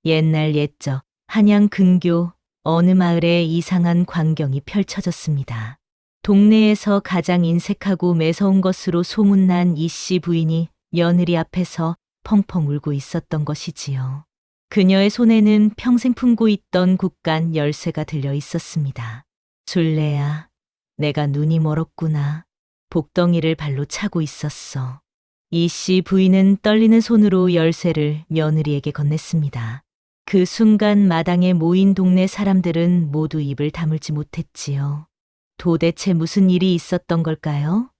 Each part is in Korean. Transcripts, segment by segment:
옛날 옛적 한양 근교 어느 마을에 이상한 광경이 펼쳐졌습니다. 동네에서 가장 인색하고 매서운 것으로 소문난 이씨 부인이 며느리 앞에서 펑펑 울고 있었던 것이지요. 그녀의 손에는 평생 품고 있던 국간 열쇠가 들려 있었습니다. 술래야, 내가 눈이 멀었구나. 복덩이를 발로 차고 있었어. 이씨 부인은 떨리는 손으로 열쇠를 며느리에게 건넸습니다. 그 순간 마당에 모인 동네 사람들은 모두 입을 다물지 못했지요. 도대체 무슨 일이 있었던 걸까요?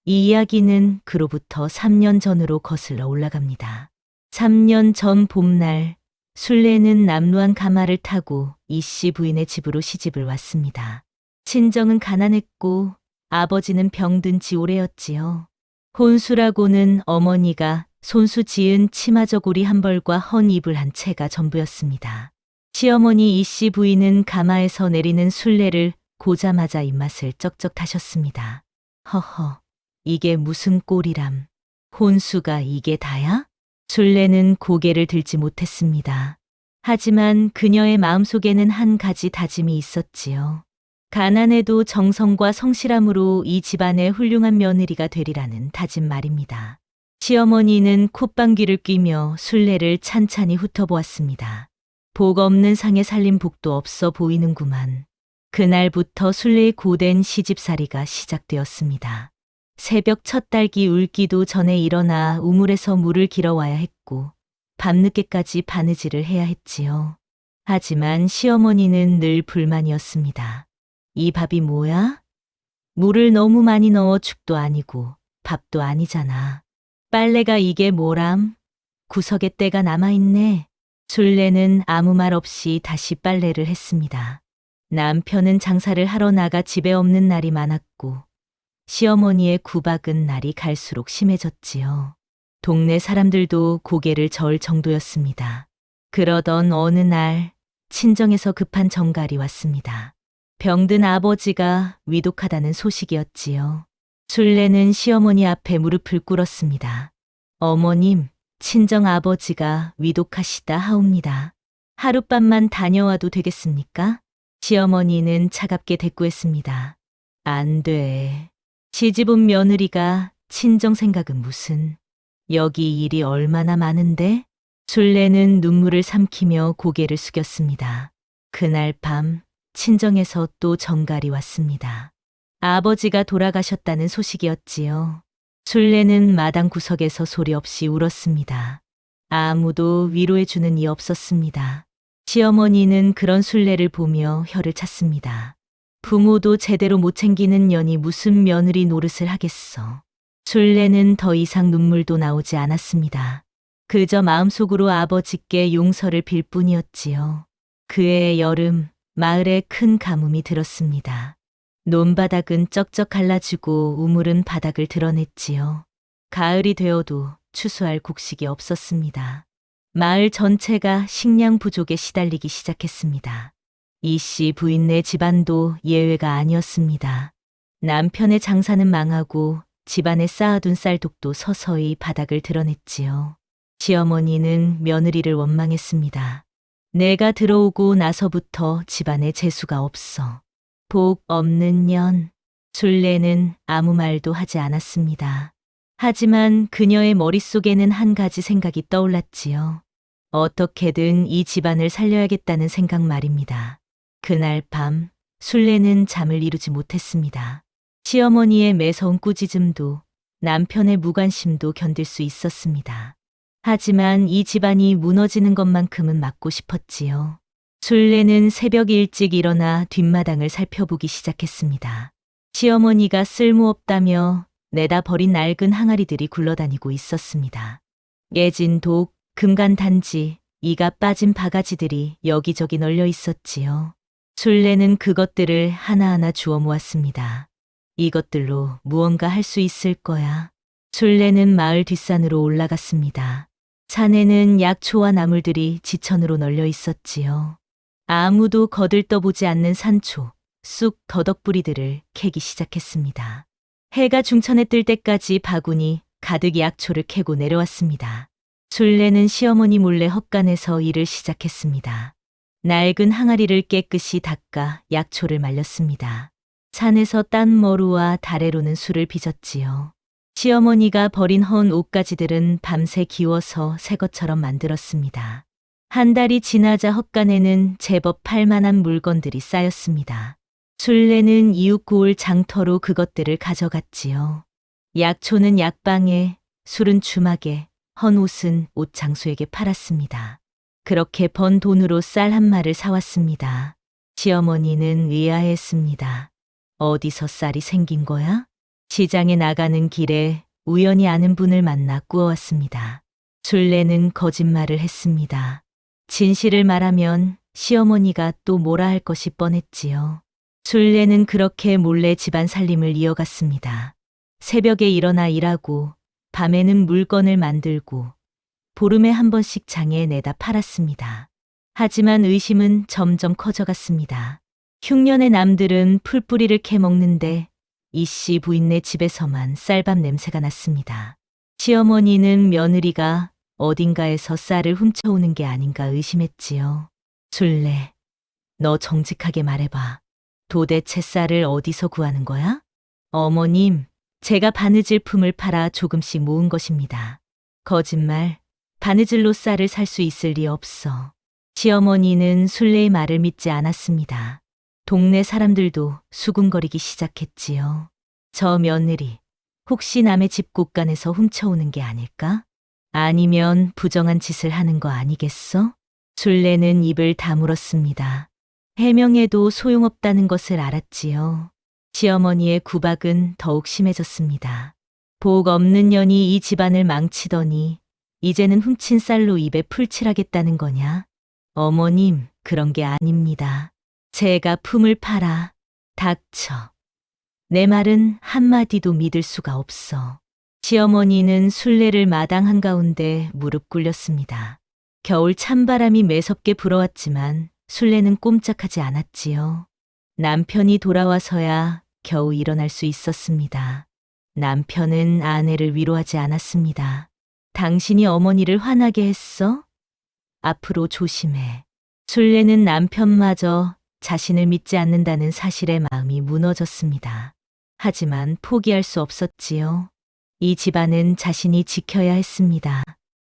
이 이야기는 그로부터 3년 전으로 거슬러 올라갑니다. 3년 전 봄날, 술래는 남루한 가마를 타고 이씨 부인의 집으로 시집을 왔습니다. 친정은 가난했고 아버지는 병든 지 오래였지요. 혼수라고는 어머니가 손수 지은 치마저고리 한 벌과 헌 이불 한 채가 전부였습니다. 시어머니 이씨 부인은 가마에서 내리는 술래를 보자마자 입맛을 쩍쩍 타셨습니다. 허허, 이게 무슨 꼴이람. 혼수가 이게 다야? 술래는 고개를 들지 못했습니다. 하지만 그녀의 마음속에는 한 가지 다짐이 있었지요. 가난해도 정성과 성실함으로 이 집안의 훌륭한 며느리가 되리라는 다짐 말입니다. 시어머니는 콧방귀를 뀌며 술래를 찬찬히 훑어보았습니다. 복 없는 상에 살림 복도 없어 보이는구만. 그날부터 술래의 고된 시집살이가 시작되었습니다. 새벽 첫 딸기 울기도 전에 일어나 우물에서 물을 길어와야 했고 밤늦게까지 바느질을 해야 했지요. 하지만 시어머니는 늘 불만이었습니다. 이 밥이 뭐야? 물을 너무 많이 넣어 죽도 아니고 밥도 아니잖아. 빨래가 이게 뭐람? 구석에 때가 남아있네. 술래는 아무 말 없이 다시 빨래를 했습니다. 남편은 장사를 하러 나가 집에 없는 날이 많았고 시어머니의 구박은 날이 갈수록 심해졌지요. 동네 사람들도 고개를 저을 정도였습니다. 그러던 어느 날 친정에서 급한 전갈이 왔습니다. 병든 아버지가 위독하다는 소식이었지요. 술래는 시어머니 앞에 무릎을 꿇었습니다. 어머님, 친정 아버지가 위독하시다 하옵니다. 하룻밤만 다녀와도 되겠습니까? 시어머니는 차갑게 대꾸했습니다. 안 돼. 시집온 며느리가 친정 생각은 무슨. 여기 일이 얼마나 많은데? 술래는 눈물을 삼키며 고개를 숙였습니다. 그날 밤 친정에서 또 전갈이 왔습니다. 아버지가 돌아가셨다는 소식이었지요. 술래는 마당 구석에서 소리 없이 울었습니다. 아무도 위로해주는 이 없었습니다. 시어머니는 그런 술래를 보며 혀를 찼습니다. 부모도 제대로 못 챙기는 년이 무슨 며느리 노릇을 하겠어. 술래는 더 이상 눈물도 나오지 않았습니다. 그저 마음속으로 아버지께 용서를 빌 뿐이었지요. 그해 여름, 마을에 큰 가뭄이 들었습니다. 논바닥은 쩍쩍 갈라지고 우물은 바닥을 드러냈지요. 가을이 되어도 추수할 곡식이 없었습니다. 마을 전체가 식량 부족에 시달리기 시작했습니다. 이씨 부인네 집안도 예외가 아니었습니다. 남편의 장사는 망하고 집안에 쌓아둔 쌀독도 서서히 바닥을 드러냈지요. 시어머니는 며느리를 원망했습니다. 내가 들어오고 나서부터 집안에 재수가 없어. 복 없는 년. 술래는 아무 말도 하지 않았습니다. 하지만 그녀의 머릿속에는 한 가지 생각이 떠올랐지요. 어떻게든 이 집안을 살려야겠다는 생각 말입니다. 그날 밤 술래는 잠을 이루지 못했습니다. 시어머니의 매서운 꾸짖음도 남편의 무관심도 견딜 수 있었습니다. 하지만 이 집안이 무너지는 것만큼은 막고 싶었지요. 술래는 새벽 일찍 일어나 뒷마당을 살펴보기 시작했습니다. 시어머니가 쓸모없다며 내다 버린 낡은 항아리들이 굴러다니고 있었습니다. 깨진 독, 금간 단지, 이가 빠진 바가지들이 여기저기 널려 있었지요. 술래는 그것들을 하나하나 주워 모았습니다. 이것들로 무언가 할 수 있을 거야. 술래는 마을 뒷산으로 올라갔습니다. 산에는 약초와 나물들이 지천으로 널려 있었지요. 아무도 거들떠보지 않는 산초, 쑥, 더덕뿌리들을 캐기 시작했습니다. 해가 중천에 뜰 때까지 바구니 가득 약초를 캐고 내려왔습니다. 술래는 시어머니 몰래 헛간에서 일을 시작했습니다. 낡은 항아리를 깨끗이 닦아 약초를 말렸습니다. 산에서 딴 머루와 다래로는 술을 빚었지요. 시어머니가 버린 헌 옷가지들은 밤새 기워서 새 것처럼 만들었습니다. 한 달이 지나자 헛간에는 제법 팔만한 물건들이 쌓였습니다. 술래는 이웃 고을 장터로 그것들을 가져갔지요. 약초는 약방에, 술은 주막에, 헌 옷은 옷장수에게 팔았습니다. 그렇게 번 돈으로 쌀 한 마를 사왔습니다. 시어머니는 의아했습니다. 어디서 쌀이 생긴 거야? 시장에 나가는 길에 우연히 아는 분을 만나 꾸어왔습니다. 술래는 거짓말을 했습니다. 진실을 말하면 시어머니가 또 뭐라 할 것이 뻔했지요. 술래는 그렇게 몰래 집안 살림을 이어갔습니다. 새벽에 일어나 일하고 밤에는 물건을 만들고 보름에 한 번씩 장에 내다 팔았습니다. 하지만 의심은 점점 커져갔습니다. 흉년의 남들은 풀뿌리를 캐먹는데 이씨 부인네 집에서만 쌀밥 냄새가 났습니다. 시어머니는 며느리가 어딘가에서 쌀을 훔쳐오는 게 아닌가 의심했지요. 술래, 너 정직하게 말해봐. 도대체 쌀을 어디서 구하는 거야? 어머님, 제가 바느질 품을 팔아 조금씩 모은 것입니다. 거짓말, 바느질로 쌀을 살 수 있을 리 없어. 시어머니는 술래의 말을 믿지 않았습니다. 동네 사람들도 수군거리기 시작했지요. 저 며느리, 혹시 남의 집 곳간에서 훔쳐오는 게 아닐까? 아니면 부정한 짓을 하는 거 아니겠어? 술래는 입을 다물었습니다. 해명해도 소용없다는 것을 알았지요. 시어머니의 구박은 더욱 심해졌습니다. 복 없는 년이 이 집안을 망치더니 이제는 훔친 쌀로 입에 풀칠하겠다는 거냐? 어머님, 그런 게 아닙니다. 제가 품을 팔아. 닥쳐. 내 말은 한마디도 믿을 수가 없어. 시어머니는 술래를 마당 한가운데 무릎 꿇렸습니다. 겨울 찬바람이 매섭게 불어왔지만 술래는 꼼짝하지 않았지요. 남편이 돌아와서야 겨우 일어날 수 있었습니다. 남편은 아내를 위로하지 않았습니다. 당신이 어머니를 화나게 했어? 앞으로 조심해. 술래는 남편마저 자신을 믿지 않는다는 사실에 마음이 무너졌습니다. 하지만 포기할 수 없었지요. 이 집안은 자신이 지켜야 했습니다.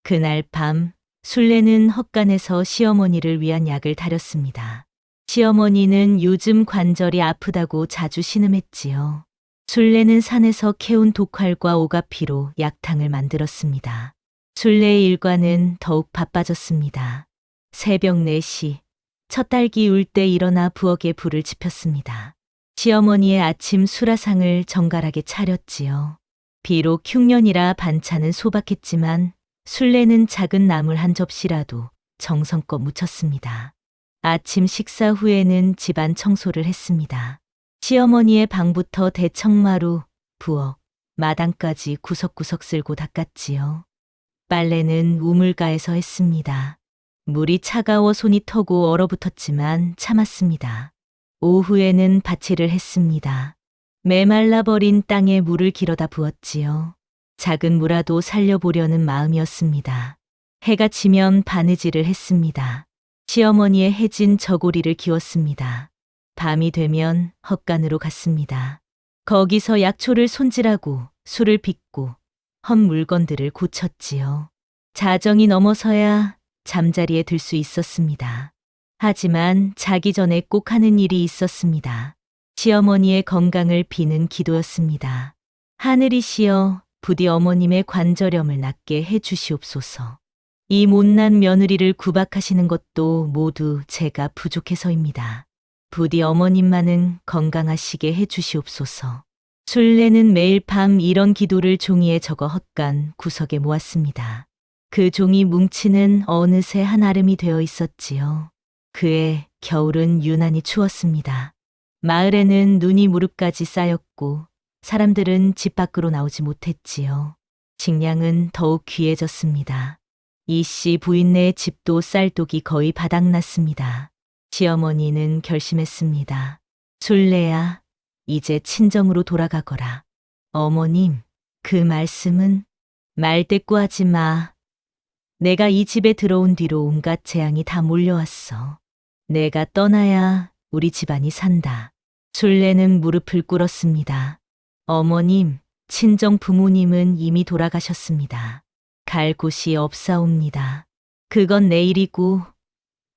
그날 밤 술래는 헛간에서 시어머니를 위한 약을 다렸습니다. 시어머니는 요즘 관절이 아프다고 자주 신음했지요. 술래는 산에서 캐온 독활과 오가피로 약탕을 만들었습니다. 술래의 일과는 더욱 바빠졌습니다. 새벽 4시, 첫 딸기 울 때 일어나 부엌에 불을 지폈습니다. 시어머니의 아침 수라상을 정갈하게 차렸지요. 비록 흉년이라 반찬은 소박했지만 술래는 작은 나물 한 접시라도 정성껏 무쳤습니다. 아침 식사 후에는 집안 청소를 했습니다. 시어머니의 방부터 대청마루, 부엌, 마당까지 구석구석 쓸고 닦았지요. 빨래는 우물가에서 했습니다. 물이 차가워 손이 터고 얼어붙었지만 참았습니다. 오후에는 밭일을 했습니다. 메말라버린 땅에 물을 길어다 부었지요. 작은 무라도 살려보려는 마음이었습니다. 해가 지면 바느질을 했습니다. 시어머니의 해진 저고리를 기웠습니다. 밤이 되면 헛간으로 갔습니다. 거기서 약초를 손질하고 술을 빚고 헛 물건들을 고쳤지요. 자정이 넘어서야 잠자리에 들 수 있었습니다. 하지만 자기 전에 꼭 하는 일이 있었습니다. 시어머니의 건강을 비는 기도였습니다. 하늘이시여 부디 어머님의 관절염을 낫게 해주시옵소서. 이 못난 며느리를 구박하시는 것도 모두 제가 부족해서입니다. 부디 어머님만은 건강하시게 해주시옵소서. 술래는 매일 밤 이런 기도를 종이에 적어 헛간 구석에 모았습니다. 그 종이 뭉치는 어느새 한아름이 되어 있었지요. 그해 겨울은 유난히 추웠습니다. 마을에는 눈이 무릎까지 쌓였고 사람들은 집 밖으로 나오지 못했지요. 식량은 더욱 귀해졌습니다. 이씨 부인네의 집도 쌀독이 거의 바닥났습니다. 시어머니는 결심했습니다. 술래야, 이제 친정으로 돌아가거라. 어머님, 그 말씀은 말대꾸하지 마. 내가 이 집에 들어온 뒤로 온갖 재앙이 다 몰려왔어. 내가 떠나야 우리 집안이 산다. 순례는 무릎을 꿇었습니다. 어머님, 친정 부모님은 이미 돌아가셨습니다. 갈 곳이 없사옵니다. 그건 내일이고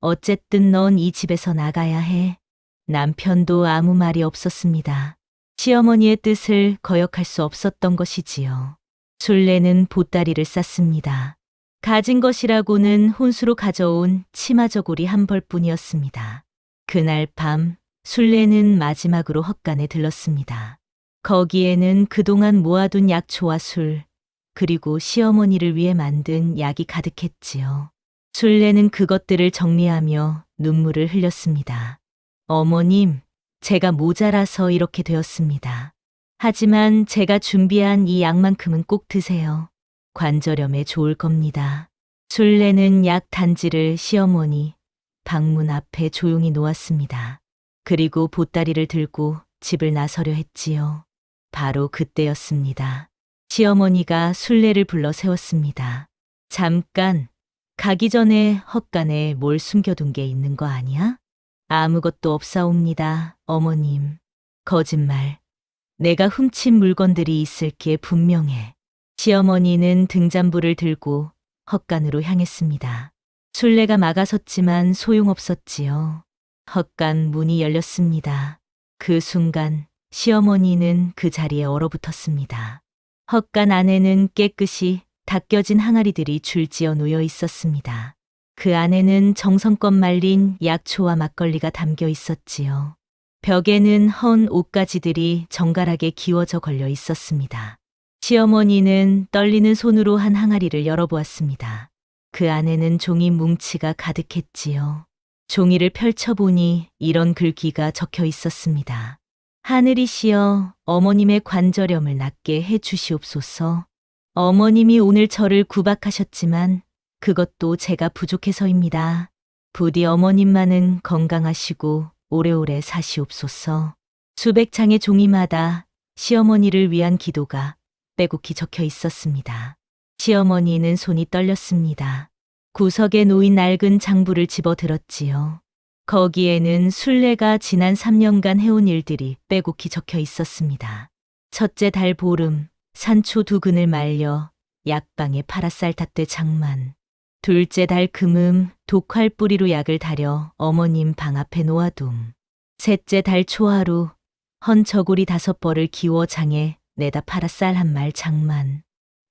어쨌든 넌 이 집에서 나가야 해. 남편도 아무 말이 없었습니다. 시어머니의 뜻을 거역할 수 없었던 것이지요. 순례는 보따리를 쌌습니다. 가진 것이라고는 혼수로 가져온 치마 저고리 한 벌뿐이었습니다. 그날 밤 순례는 마지막으로 헛간에 들렀습니다. 거기에는 그동안 모아둔 약초와 술, 그리고 시어머니를 위해 만든 약이 가득했지요. 순례는 그것들을 정리하며 눈물을 흘렸습니다. 어머님, 제가 모자라서 이렇게 되었습니다. 하지만 제가 준비한 이 약만큼은 꼭 드세요. 관절염에 좋을 겁니다. 순례는 약 단지를 시어머니 방문 앞에 조용히 놓았습니다. 그리고 보따리를 들고 집을 나서려 했지요. 바로 그때였습니다. 시어머니가 순례를 불러 세웠습니다. 잠깐, 가기 전에 헛간에 뭘 숨겨둔 게 있는 거 아니야? 아무것도 없사옵니다, 어머님. 거짓말. 내가 훔친 물건들이 있을 게 분명해. 시어머니는 등잔불을 들고 헛간으로 향했습니다. 순례가 막아섰지만 소용없었지요. 헛간 문이 열렸습니다. 그 순간 시어머니는 그 자리에 얼어붙었습니다. 헛간 안에는 깨끗이 닦여진 항아리들이 줄지어 놓여 있었습니다. 그 안에는 정성껏 말린 약초와 막걸리가 담겨 있었지요. 벽에는 헌 옷가지들이 정갈하게 기워져 걸려 있었습니다. 시어머니는 떨리는 손으로 한 항아리를 열어보았습니다. 그 안에는 종이 뭉치가 가득했지요. 종이를 펼쳐보니 이런 글귀가 적혀 있었습니다. 하늘이시여 어머님의 관절염을 낫게 해 주시옵소서. 어머님이 오늘 저를 구박하셨지만 그것도 제가 부족해서입니다. 부디 어머님만은 건강하시고 오래오래 사시옵소서. 수백 장의 종이마다 시어머니를 위한 기도가 빼곡히 적혀 있었습니다. 시어머니는 손이 떨렸습니다. 구석에 놓인 낡은 장부를 집어 들었지요. 거기에는 순례가 지난 3년간 해온 일들이 빼곡히 적혀 있었습니다. 첫째 달 보름, 산초 2근을 말려 약방에 팔아쌀 닷대 장만. 둘째 달 금음, 독활 뿌리로 약을 달여 어머님 방 앞에 놓아둠. 셋째 달 초하루, 헌 저고리 5벌을 기워 장에 내다 팔아쌀 한 말 장만.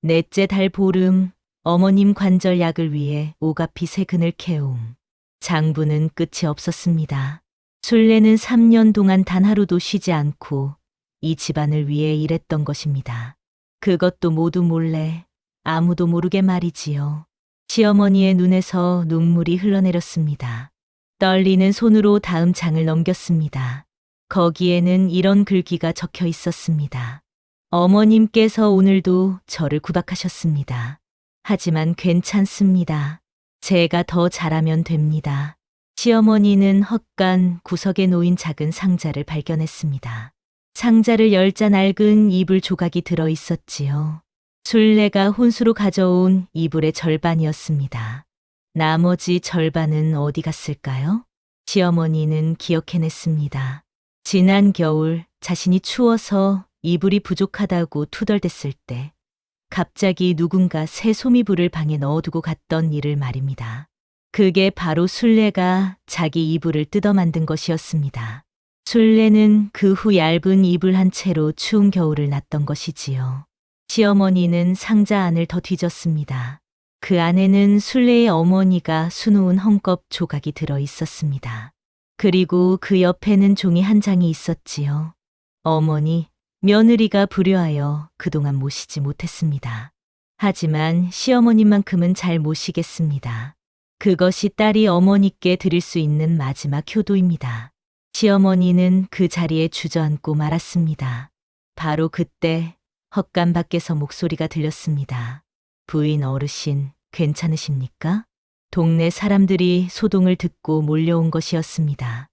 넷째 달 보름, 어머님 관절 약을 위해 오가피 3근을 캐움. 장부는 끝이 없었습니다. 순례는 3년 동안 단 하루도 쉬지 않고 이 집안을 위해 일했던 것입니다. 그것도 모두 몰래, 아무도 모르게 말이지요. 시어머니의 눈에서 눈물이 흘러내렸습니다. 떨리는 손으로 다음 장을 넘겼습니다. 거기에는 이런 글귀가 적혀 있었습니다. 어머님께서 오늘도 저를 구박하셨습니다. 하지만 괜찮습니다. 제가 더 잘하면 됩니다. 시어머니는 헛간 구석에 놓인 작은 상자를 발견했습니다. 상자를 열자 낡은 이불 조각이 들어 있었지요. 순례가 혼수로 가져온 이불의 절반이었습니다. 나머지 절반은 어디 갔을까요? 시어머니는 기억해냈습니다. 지난 겨울 자신이 추워서 이불이 부족하다고 투덜댔을 때 갑자기 누군가 새 소미불을 방에 넣어두고 갔던 일을 말입니다. 그게 바로 순례가 자기 이불을 뜯어 만든 것이었습니다. 순례는 그 후 얇은 이불 한 채로 추운 겨울을 났던 것이지요. 시어머니는 상자 안을 더 뒤졌습니다. 그 안에는 순례의 어머니가 수놓은 헝겊 조각이 들어 있었습니다. 그리고 그 옆에는 종이 한 장이 있었지요. 어머니, 며느리가 불효하여 그동안 모시지 못했습니다. 하지만 시어머님만큼은 잘 모시겠습니다. 그것이 딸이 어머니께 드릴 수 있는 마지막 효도입니다. 시어머니는 그 자리에 주저앉고 말았습니다. 바로 그때 헛간 밖에서 목소리가 들렸습니다. 부인 어르신, 괜찮으십니까? 동네 사람들이 소동을 듣고 몰려온 것이었습니다.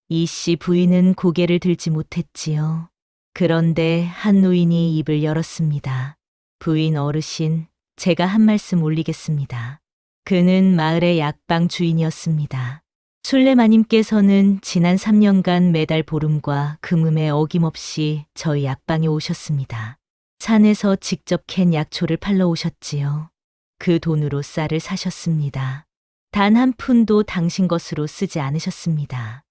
이 씨 부인은 고개를 들지 못했지요. 그런데 한 노인이 입을 열었습니다. 부인 어르신, 제가 한 말씀 올리겠습니다. 그는 마을의 약방 주인이었습니다. 술래마님께서는 지난 3년간 매달 보름과 금음에 어김없이 저희 약방에 오셨습니다. 산에서 직접 캔 약초를 팔러 오셨지요. 그 돈으로 쌀을 사셨습니다. 단 한 푼도 당신 것으로 쓰지 않으셨습니다.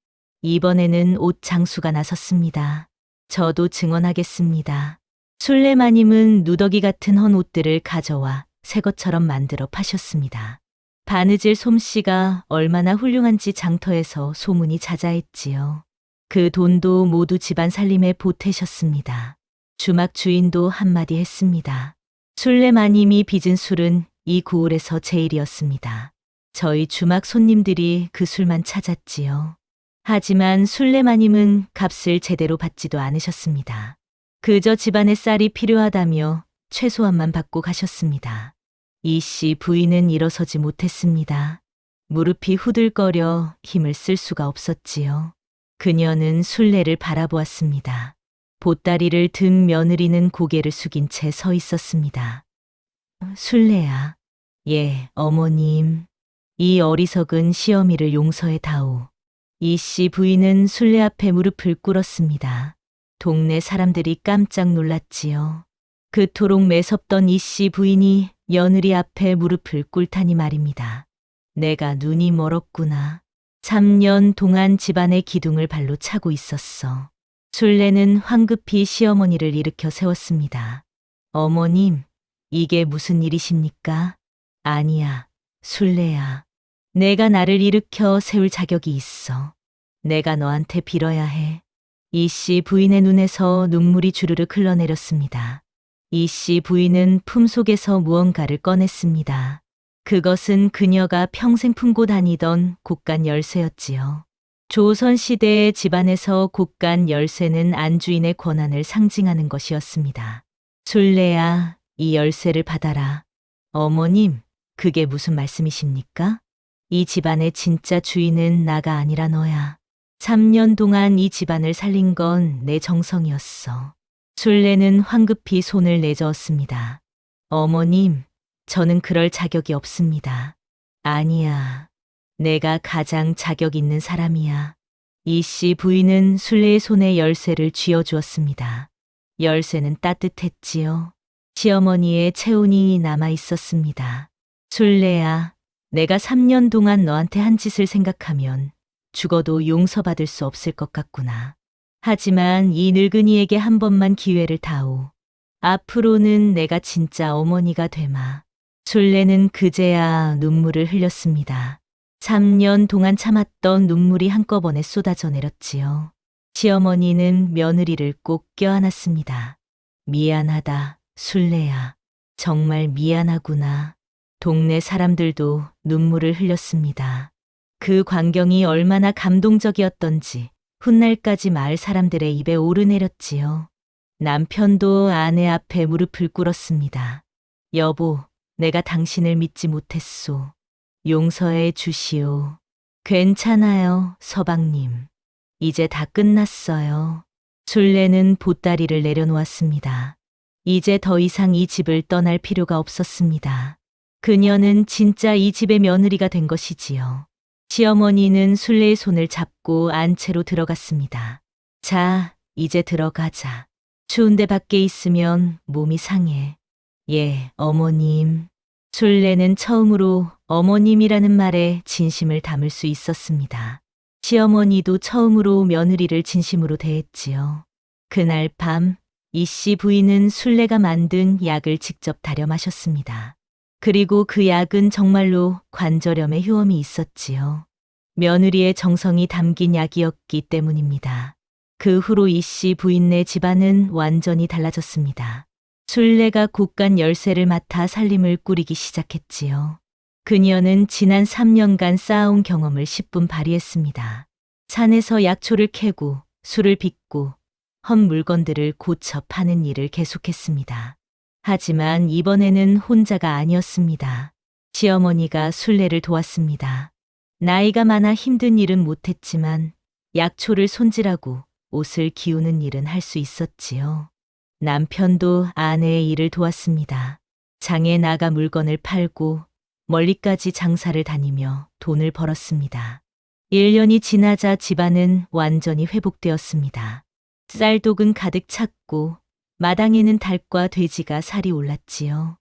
이번에는 옷 장수가 나섰습니다. 저도 증언하겠습니다. 술래마님은 누더기 같은 헌 옷들을 가져와 새 것처럼 만들어 파셨습니다. 바느질 솜씨가 얼마나 훌륭한지 장터에서 소문이 자자했지요. 그 돈도 모두 집안 살림에 보태셨습니다. 주막 주인도 한마디 했습니다. 술래마님이 빚은 술은 이 구울에서 제일이었습니다. 저희 주막 손님들이 그 술만 찾았지요. 하지만 술래마님은 값을 제대로 받지도 않으셨습니다. 그저 집안에 쌀이 필요하다며 최소한만 받고 가셨습니다. 이 씨 부인은 일어서지 못했습니다. 무릎이 후들거려 힘을 쓸 수가 없었지요. 그녀는 술래를 바라보았습니다. 보따리를 든 며느리는 고개를 숙인 채 서 있었습니다. 술래야. 예, 어머님. 이 어리석은 시어미를 용서해 다오. 이 씨 부인은 술래 앞에 무릎을 꿇었습니다. 동네 사람들이 깜짝 놀랐지요. 그토록 매섭던 이 씨 부인이 며느리 앞에 무릎을 꿇다니 말입니다. 내가 눈이 멀었구나. 3년 동안 집안의 기둥을 발로 차고 있었어. 술래는 황급히 시어머니를 일으켜 세웠습니다. 어머님, 이게 무슨 일이십니까? 아니야, 술래야. 내가 나를 일으켜 세울 자격이 있어. 내가 너한테 빌어야 해. 이 씨 부인의 눈에서 눈물이 주르륵 흘러내렸습니다. 이 씨 부인은 품속에서 무언가를 꺼냈습니다. 그것은 그녀가 평생 품고 다니던 곶간 열쇠였지요. 조선시대의 집안에서 곶간 열쇠는 안주인의 권한을 상징하는 것이었습니다. 술래야, 이 열쇠를 받아라. 어머님, 그게 무슨 말씀이십니까? 이 집안의 진짜 주인은 나가 아니라 너야. 3년 동안 이 집안을 살린 건 내 정성이었어. 술래는 황급히 손을 내저었습니다. 어머님, 저는 그럴 자격이 없습니다. 아니야. 내가 가장 자격 있는 사람이야. 이 씨 부인은 술래의 손에 열쇠를 쥐어주었습니다. 열쇠는 따뜻했지요. 시어머니의 체온이 남아 있었습니다. 술래야, 내가 3년 동안 너한테 한 짓을 생각하면 죽어도 용서받을 수 없을 것 같구나. 하지만 이 늙은이에게 한 번만 기회를 다오. 앞으로는 내가 진짜 어머니가 되마. 술래는 그제야 눈물을 흘렸습니다. 3년 동안 참았던 눈물이 한꺼번에 쏟아져 내렸지요. 시어머니는 며느리를 꼭 껴안았습니다. 미안하다, 술래야. 정말 미안하구나. 동네 사람들도 눈물을 흘렸습니다. 그 광경이 얼마나 감동적이었던지 훗날까지 마을 사람들의 입에 오르내렸지요. 남편도 아내 앞에 무릎을 꿇었습니다. 여보, 내가 당신을 믿지 못했소. 용서해 주시오. 괜찮아요, 서방님. 이제 다 끝났어요. 술래는 보따리를 내려놓았습니다. 이제 더 이상 이 집을 떠날 필요가 없었습니다. 그녀는 진짜 이 집의 며느리가 된 것이지요. 시어머니는 술래의 손을 잡고 안채로 들어갔습니다. 자, 이제 들어가자. 추운데 밖에 있으면 몸이 상해. 예, 어머님. 술래는 처음으로 어머님이라는 말에 진심을 담을 수 있었습니다. 시어머니도 처음으로 며느리를 진심으로 대했지요. 그날 밤, 이 씨 부인은 술래가 만든 약을 직접 다려 마셨습니다. 그리고 그 약은 정말로 관절염에 효험이 있었지요. 며느리의 정성이 담긴 약이었기 때문입니다. 그 후로 이 씨 부인네 집안은 완전히 달라졌습니다. 술래가 곶간 열쇠를 맡아 살림을 꾸리기 시작했지요. 그녀는 지난 3년간 쌓아온 경험을 10분 발휘했습니다. 산에서 약초를 캐고 술을 빚고 헌 물건들을 고쳐 파는 일을 계속했습니다. 하지만 이번에는 혼자가 아니었습니다. 시어머니가 술래를 도왔습니다. 나이가 많아 힘든 일은 못했지만 약초를 손질하고 옷을 기우는 일은 할 수 있었지요. 남편도 아내의 일을 도왔습니다. 장에 나가 물건을 팔고 멀리까지 장사를 다니며 돈을 벌었습니다. 1년이 지나자 집안은 완전히 회복되었습니다. 쌀독은 가득 찼고 마당에는 닭과 돼지가 살이 올랐지요.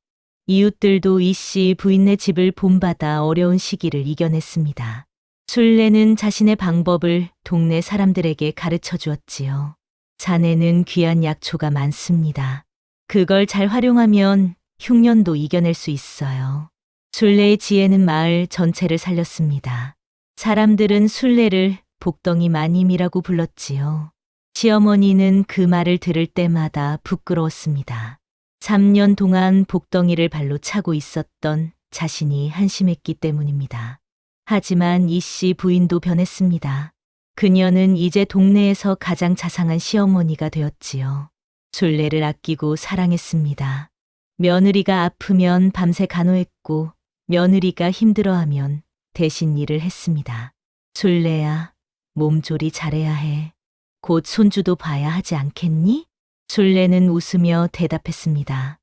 이웃들도 이씨 부인네 집을 본받아 어려운 시기를 이겨냈습니다. 순례는 자신의 방법을 동네 사람들에게 가르쳐 주었지요. 자네는 귀한 약초가 많습니다. 그걸 잘 활용하면 흉년도 이겨낼 수 있어요. 순례의 지혜는 마을 전체를 살렸습니다. 사람들은 순례를 복덩이 마님이라고 불렀지요. 시어머니는 그 말을 들을 때마다 부끄러웠습니다. 3년 동안 복덩이를 발로 차고 있었던 자신이 한심했기 때문입니다. 하지만 이씨 부인도 변했습니다. 그녀는 이제 동네에서 가장 자상한 시어머니가 되었지요. 순례를 아끼고 사랑했습니다. 며느리가 아프면 밤새 간호했고 며느리가 힘들어하면 대신 일을 했습니다. 순례야, 몸조리 잘해야 해. 곧 손주도 봐야 하지 않겠니? 순례는 웃으며 대답했습니다.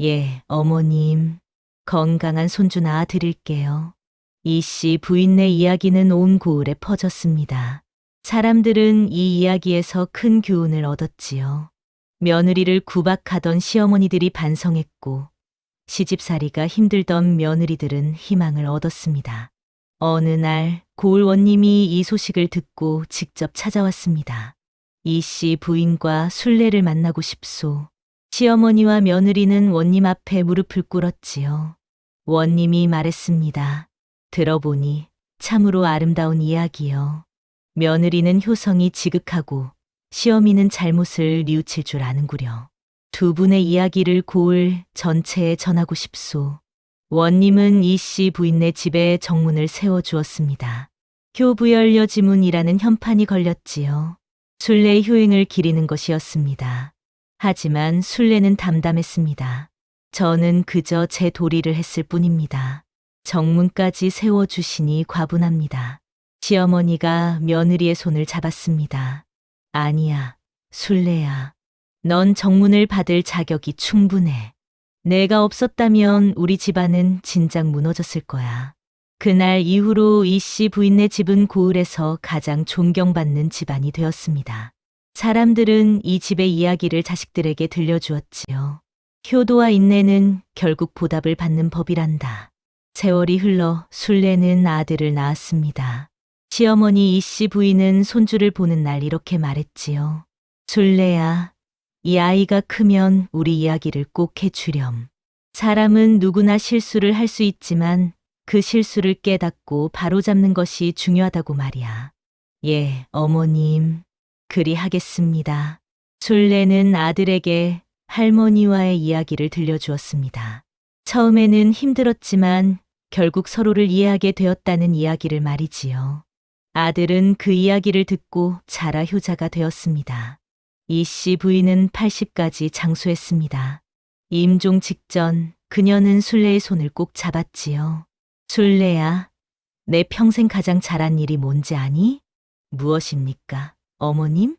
예, 어머님. 건강한 손주 낳아 드릴게요. 이씨 부인네 이야기는 온 고을에 퍼졌습니다. 사람들은 이 이야기에서 큰 교훈을 얻었지요. 며느리를 구박하던 시어머니들이 반성했고 시집살이가 힘들던 며느리들은 희망을 얻었습니다. 어느 날 고을 원님이 이 소식을 듣고 직접 찾아왔습니다. 이씨 부인과 순례를 만나고 싶소. 시어머니와 며느리는 원님 앞에 무릎을 꿇었지요. 원님이 말했습니다. 들어보니 참으로 아름다운 이야기요. 며느리는 효성이 지극하고 시어미는 잘못을 뉘우칠 줄 아는구려. 두 분의 이야기를 고을 전체에 전하고 싶소. 원님은 이씨 부인네 집에 정문을 세워주었습니다. 교부열여지문이라는 현판이 걸렸지요. 순례의 효행을 기리는 것이었습니다. 하지만 순례는 담담했습니다. 저는 그저 제 도리를 했을 뿐입니다. 정문까지 세워주시니 과분합니다. 시어머니가 며느리의 손을 잡았습니다. 아니야, 순례야. 넌 정문을 받을 자격이 충분해. 내가 없었다면 우리 집안은 진작 무너졌을 거야. 그날 이후로 이씨 부인네 집은 고을에서 가장 존경받는 집안이 되었습니다. 사람들은 이 집의 이야기를 자식들에게 들려주었지요. 효도와 인내는 결국 보답을 받는 법이란다. 세월이 흘러 순례는 아들을 낳았습니다. 시어머니 이씨 부인은 손주를 보는 날 이렇게 말했지요. 순례야, 이 아이가 크면 우리 이야기를 꼭 해주렴. 사람은 누구나 실수를 할 수 있지만 그 실수를 깨닫고 바로잡는 것이 중요하다고 말이야. 예, 어머님. 그리 하겠습니다. 순례는 아들에게 할머니와의 이야기를 들려주었습니다. 처음에는 힘들었지만 결국 서로를 이해하게 되었다는 이야기를 말이지요. 아들은 그 이야기를 듣고 자라 효자가 되었습니다. 이씨 부인은 80까지 장수했습니다. 임종 직전 그녀는 순례의 손을 꼭 잡았지요. 순례야, 내 평생 가장 잘한 일이 뭔지 아니? 무엇입니까, 어머님?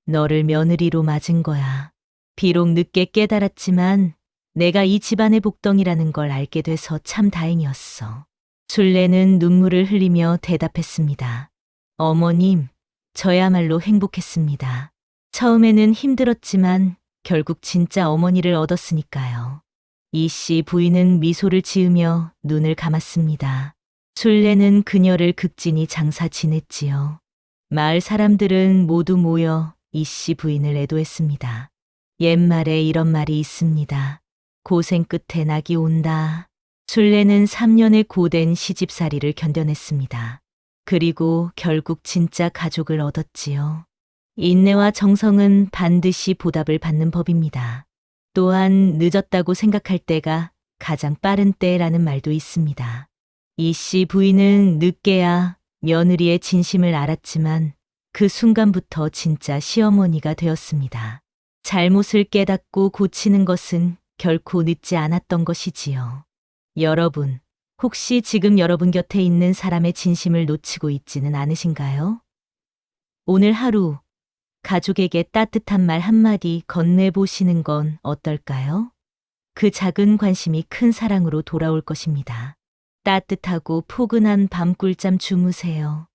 너를 며느리로 맞은 거야. 비록 늦게 깨달았지만 내가 이 집안의 복덩이라는 걸 알게 돼서 참 다행이었어. 순례는 눈물을 흘리며 대답했습니다. 어머님, 저야말로 행복했습니다. 처음에는 힘들었지만 결국 진짜 어머니를 얻었으니까요. 이씨 부인은 미소를 지으며 눈을 감았습니다. 순례는 그녀를 극진히 장사 지냈지요. 마을 사람들은 모두 모여 이씨 부인을 애도했습니다. 옛말에 이런 말이 있습니다. 고생 끝에 낙이 온다. 순례는 3년의 고된 시집살이를 견뎌냈습니다. 그리고 결국 진짜 가족을 얻었지요. 인내와 정성은 반드시 보답을 받는 법입니다. 또한 늦었다고 생각할 때가 가장 빠른 때라는 말도 있습니다. 이씨 부인은 늦게야 며느리의 진심을 알았지만 그 순간부터 진짜 시어머니가 되었습니다. 잘못을 깨닫고 고치는 것은 결코 늦지 않았던 것이지요. 여러분, 혹시 지금 여러분 곁에 있는 사람의 진심을 놓치고 있지는 않으신가요? 오늘 하루 가족에게 따뜻한 말 한마디 건네보시는 건 어떨까요? 그 작은 관심이 큰 사랑으로 돌아올 것입니다. 따뜻하고 포근한 밤꿀잠 주무세요.